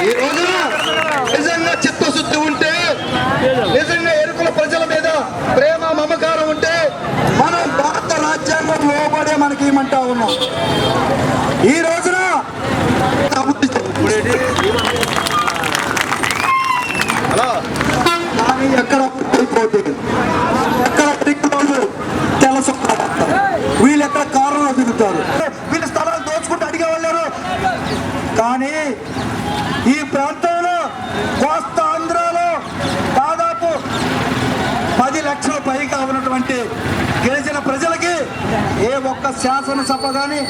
ఈ రోజున నిజంగా చిత్తశుద్ధి ఉంటే, నిజంగా ఎరుకుల ప్రజల మీద ప్రేమ మమకారం ఉంటే మనం భారత రాజ్యాంగం లోబడే మనకి ఏమంటా ఉన్నాం. ఈ రోజున కానీ ఎక్కడ తెలుసు వీళ్ళు ఎక్కడ కారులో దిగుతారు, వీళ్ళ స్థలాలు దోచుకుంటూ అడిగే వాళ్ళారు. కానీ ఈ ప్రాంతంలో కోస్తా ఆంధ్రాలో దాదాపు 10 లక్షల పైగా ఉన్నటువంటి గిరిజన ప్రజలకి ఏ ఒక్క శాసనసభ కానీ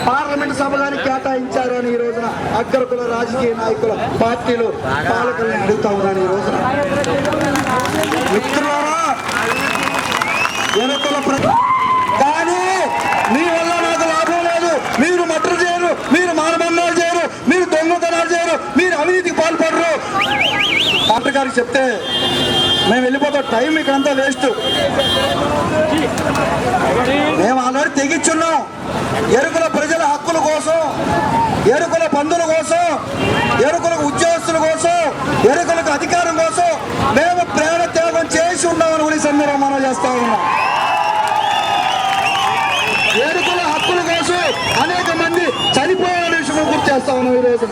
పార్లమెంట్ సభ కానీ కేటాయించారు అని ఈ రోజున అగ్రకుల రాజకీయ నాయకుల పార్టీలు పాలకుల్ని అడుగుతా ఉన్నారు. ఈ రోజున మిత్రులారా, కానీ మీ వల్ల నాకు లాభం లేదు, మీరు మర్డర్ చేయరు, మీరు మానభంగాలు చేయరు, మీరు దొంగతనాలు చేయరు, మీరు అవినీతికి పాల్పడరు డాక్టర్ గారికి చెప్తే మేము వెళ్ళిపోతాం. టైం ఇక్కడంతా వేస్ట్. మేము ఆల్రెడీ తెగించున్నాం. ఎరుకుల ప్రజల హక్కుల కోసం, ఎరుకుల బంధువుల కోసం, ఎరుకులకు ఉద్యోగస్తుల కోసం, ఎరుకులకు అధికారం కోసం మేము ప్రేమ త్యాగం చేసి ఉన్నామని కూడా సందర్భంగా మనం చేస్తా ఉన్నాం. ఎరుకుల హక్కుల కోసం అనేక మంది చనిపోయే విషయం గుర్తు చేస్తా ఉన్నాం ఈ రోజు.